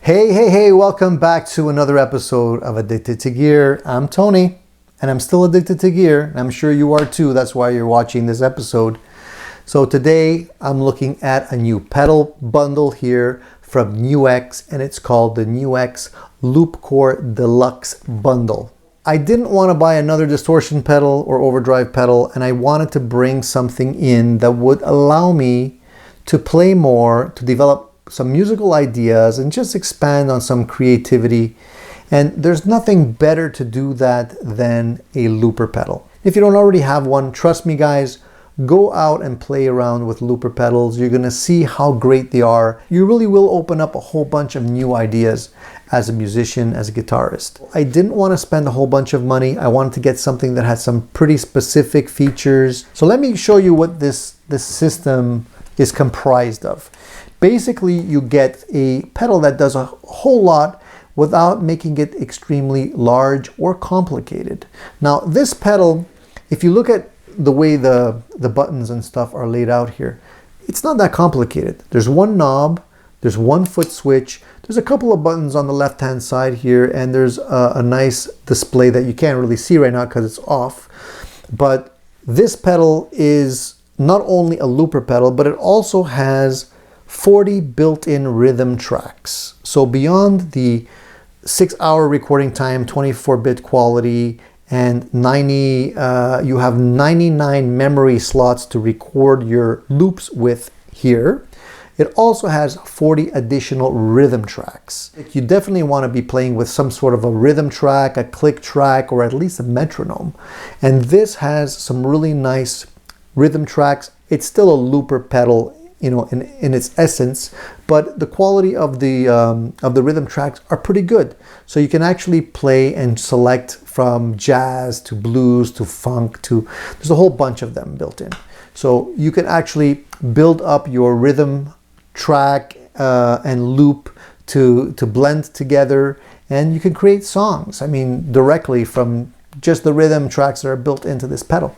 Hey, welcome back to another episode of Addicted to Gear. I'm Tony, and I'm still addicted to gear, and I'm sure you are too. That's why you're watching this episode. So today, I'm looking at a new pedal bundle here from NUX, and it's called the NUX Loop Core Deluxe Bundle. I didn't want to buy another distortion pedal or overdrive pedal, and I wanted to bring something in that would allow me to play more, to develop some musical ideas and just expand on some creativity. And there's nothing better to do that than a looper pedal. If you don't already have one, trust me guys, go out and play around with looper pedals. You're gonna see how great they are. You really will open up a whole bunch of new ideas as a musician, as a guitarist. I didn't want to spend a whole bunch of money. I wanted to get something that had some pretty specific features. So let me show you what this system is comprised of. Basically, you get a pedal that does a whole lot without making it extremely large or complicated. Now, this pedal, if you look at the way the buttons and stuff are laid out here, it's not that complicated. There's one knob, there's one foot switch, there's a couple of buttons on the left-hand side here, and there's a nice display that you can't really see right now because it's off. But this pedal is not only a looper pedal, but it also has 40 built-in rhythm tracks. So beyond the 6-hour recording time, 24-bit quality, and you have 99 memory slots to record your loops with here. It also has 40 additional rhythm tracks. You definitely want to be playing with some sort of a rhythm track, a click track, or at least a metronome. And this has some really nice rhythm tracks. It's still a looper pedal, you know, in its essence, but the quality of the rhythm tracks are pretty good. So you can actually play and select from jazz to blues to funk to, there's a whole bunch of them built in. So you can actually build up your rhythm track and loop to blend together, and you can create songs, I mean, directly from just the rhythm tracks that are built into this pedal.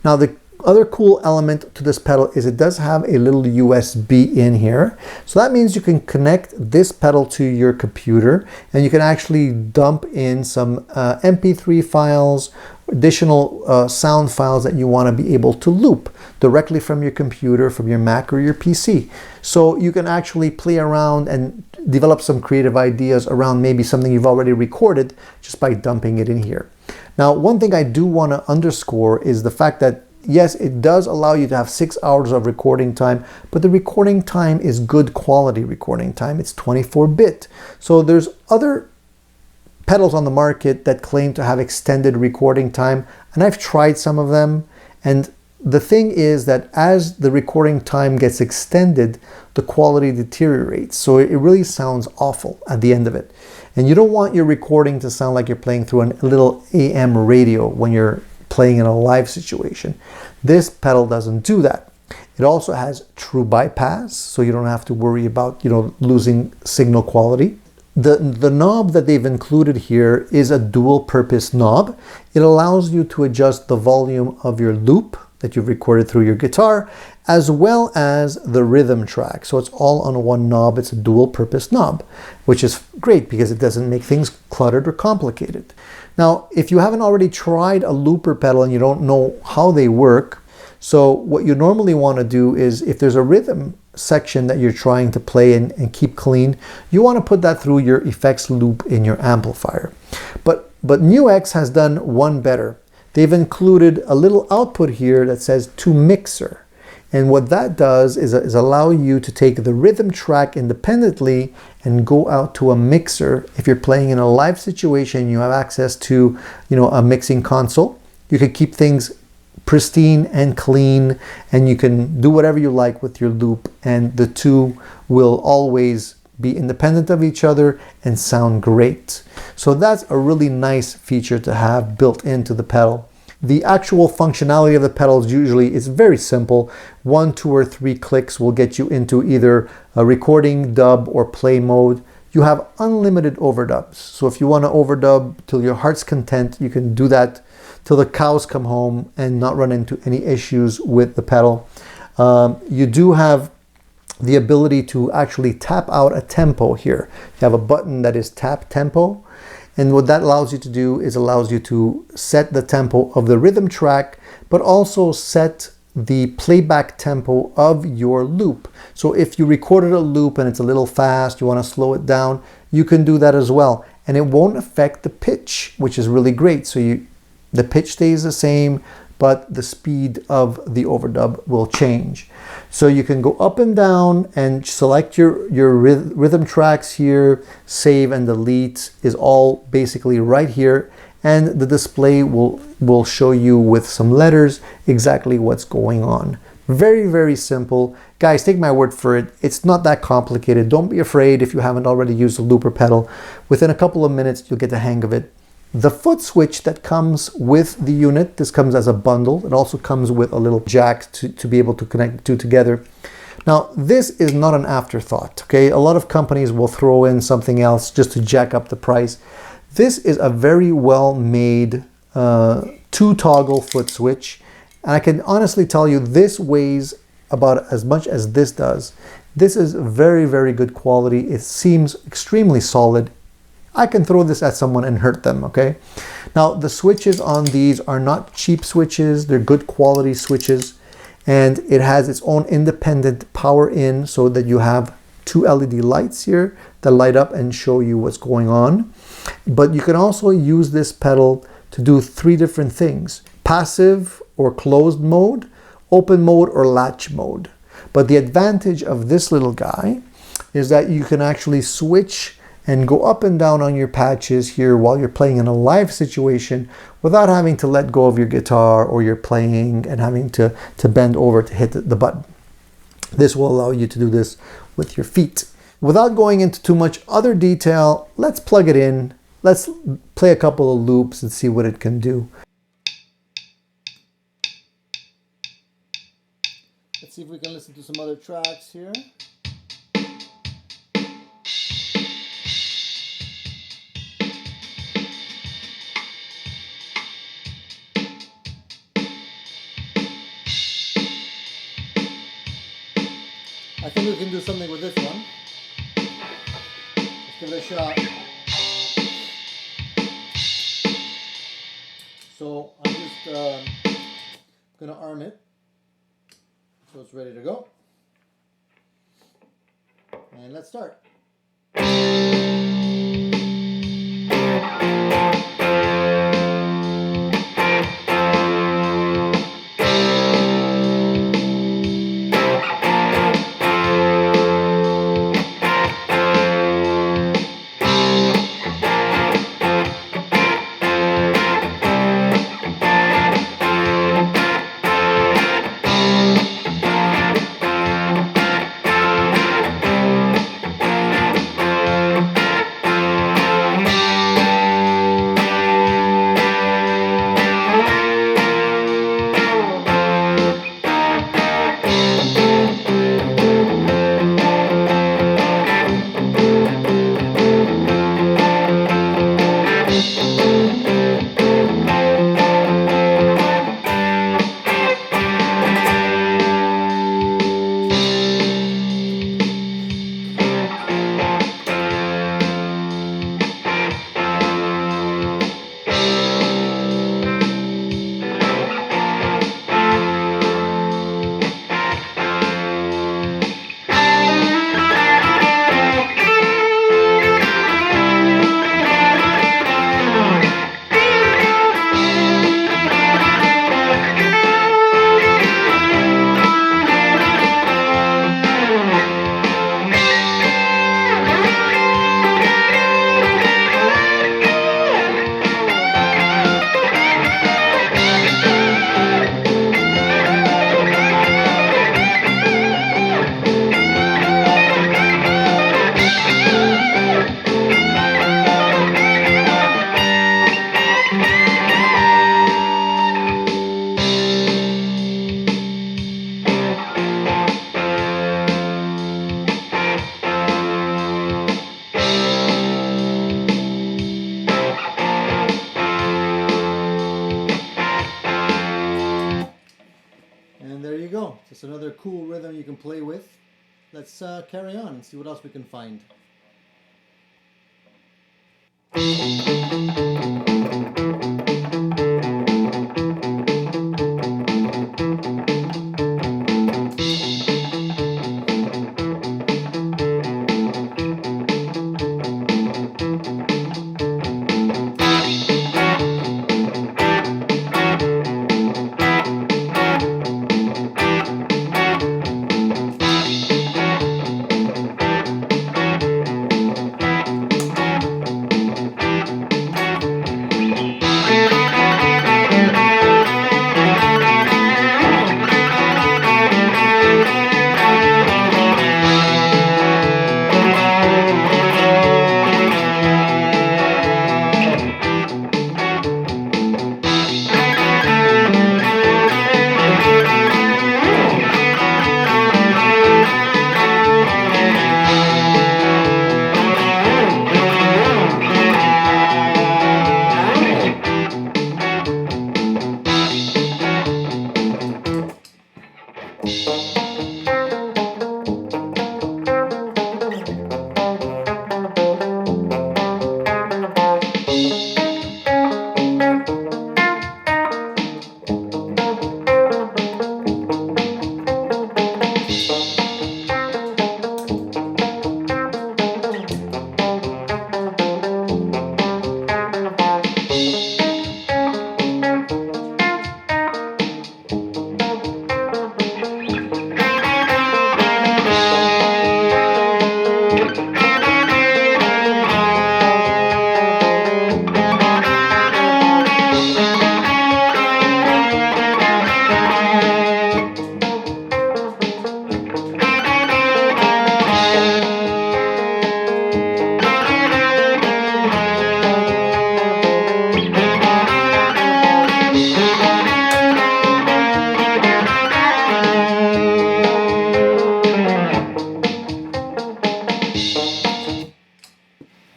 Now, the other cool element to this pedal is it does have a little USB in here. So that means you can connect this pedal to your computer and you can actually dump in some MP3 files, additional sound files that you want to be able to loop directly from your computer, from your Mac or your PC. So you can actually play around and develop some creative ideas around maybe something you've already recorded just by dumping it in here. Now, one thing I do want to underscore is the fact that yes, it does allow you to have 6 hours of recording time, but the recording time is good quality recording time. It's 24-bit. So there's other pedals on the market that claim to have extended recording time, and I've tried some of them. And the thing is that as the recording time gets extended, the quality deteriorates. So it really sounds awful at the end of it. And you don't want your recording to sound like you're playing through a little AM radio when you're playing in a live situation. This pedal doesn't do that. It also has true bypass, so you don't have to worry about, you know, losing signal quality. The knob that they've included here is a dual purpose knob. It allows you to adjust the volume of your loop that you've recorded through your guitar, as well as the rhythm track. So it's all on one knob. It's a dual purpose knob, which is great because it doesn't make things cluttered or complicated. Now, if you haven't already tried a looper pedal and you don't know how they work, so what you normally want to do is if there's a rhythm section that you're trying to play and keep clean, you want to put that through your effects loop in your amplifier. But NUX has done one better. They've included a little output here that says to mixer. And what that does is allow you to take the rhythm track independently and go out to a mixer. If you're playing in a live situation, you have access to, you know, a mixing console. You can keep things pristine and clean, and you can do whatever you like with your loop, and the two will always be independent of each other and sound great. So that's a really nice feature to have built into the pedal. The actual functionality of the pedals usually is very simple. 1, 2, or 3 clicks will get you into either a recording, dub, or play mode. You have unlimited overdubs. So if you want to overdub till your heart's content, you can do that till the cows come home and not run into any issues with the pedal. You do have the ability to actually tap out a tempo here. You have a button that is tap tempo, and what that allows you to do is allows you to set the tempo of the rhythm track, but also set the playback tempo of your loop. So if you recorded a loop and it's a little fast, you want to slow it down, you can do that as well. And it won't affect the pitch, which is really great. So the pitch stays the same, but the speed of the overdub will change. So you can go up and down and select your rhythm tracks here, save and delete is all basically right here. And the display will show you with some letters exactly what's going on. Very, very simple. Guys, take my word for it. It's not that complicated. Don't be afraid if you haven't already used a looper pedal. Within a couple of minutes, you'll get the hang of it. The foot switch that comes with the unit, this comes as a bundle. It also comes with a little jack to be able to connect the two together. Now, this is not an afterthought, okay? A lot of companies will throw in something else just to jack up the price. This is a very well-made two-toggle foot switch. And I can honestly tell you this weighs about as much as this does. This is very, very good quality. It seems extremely solid. I can throw this at someone and hurt them, okay? Now, the switches on these are not cheap switches. They're good quality switches. And it has its own independent power in so that you have two LED lights here that light up and show you what's going on. But you can also use this pedal to do three different things: passive or closed mode, open mode, or latch mode. But the advantage of this little guy is that you can actually switch and go up and down on your patches here while you're playing in a live situation without having to let go of your guitar or your playing and having to bend over to hit the button. This will allow you to do this with your feet. Without going into too much other detail, let's plug it in. Let's play a couple of loops and see what it can do. Let's see if we can listen to some other tracks here. I think we can do something with this one. Let's give it a shot. So I'm just gonna arm it so it's ready to go. And let's start. And there you go. Just another cool rhythm you can play with. let's carry on and see what else we can find.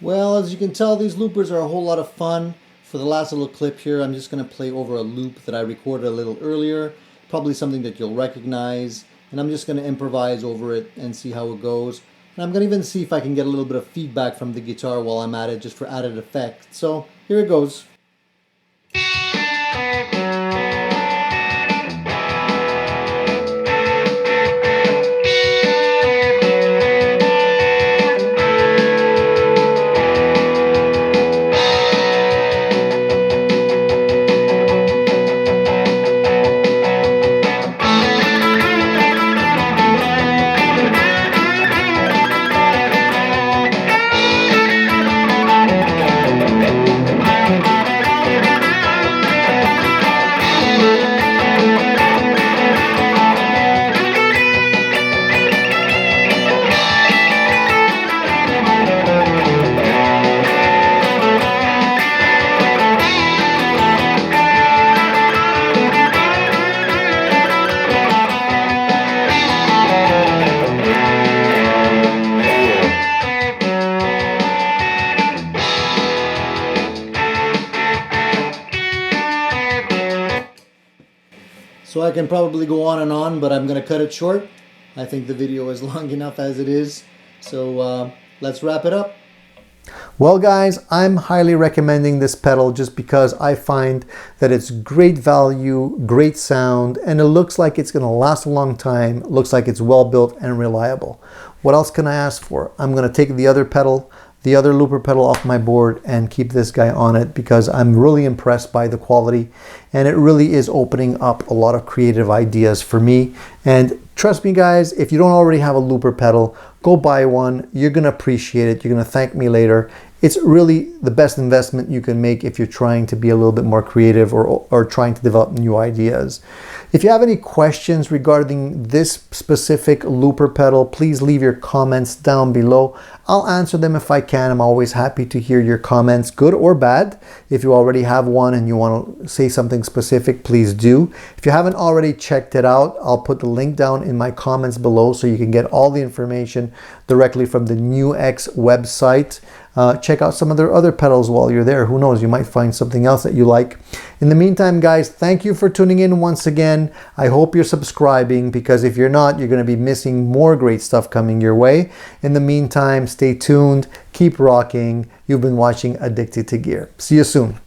Well, as you can tell, these loopers are a whole lot of fun. For the last little clip here, I'm just going to play over a loop that I recorded a little earlier, probably something that you'll recognize, and I'm just going to improvise over it and see how it goes. And I'm going to even see if I can get a little bit of feedback from the guitar while I'm at it, just for added effect. So here it goes. So I can probably go on and on, but I'm going to cut it short. I think the video is long enough as it is. So let's wrap it up. Well guys, I'm highly recommending this pedal just because I find that it's great value, great sound, and it looks like it's going to last a long time. It looks like it's well built and reliable. What else can I ask for? I'm going to take the other pedal, the other looper pedal off my board and keep this guy on it because I'm really impressed by the quality, and it really is opening up a lot of creative ideas for me. And trust me guys, if you don't already have a looper pedal, go buy one. You're going to appreciate it. You're going to thank me later. It's really the best investment you can make if you're trying to be a little bit more creative or trying to develop new ideas. If you have any questions regarding this specific looper pedal, please leave your comments down below. I'll answer them if I can. I'm always happy to hear your comments, good or bad. If you already have one and you want to say something specific, please do. If you haven't already checked it out, I'll put the link down in my comments below so you can get all the information directly from the NUX website. Check out some of their other pedals while you're there. Who knows, you might find something else that you like. In the meantime, guys, thank you for tuning in once again. I hope you're subscribing, because if you're not, you're going to be missing more great stuff coming your way. In the meantime, stay tuned, keep rocking. You've been watching Addicted to Gear. See you soon.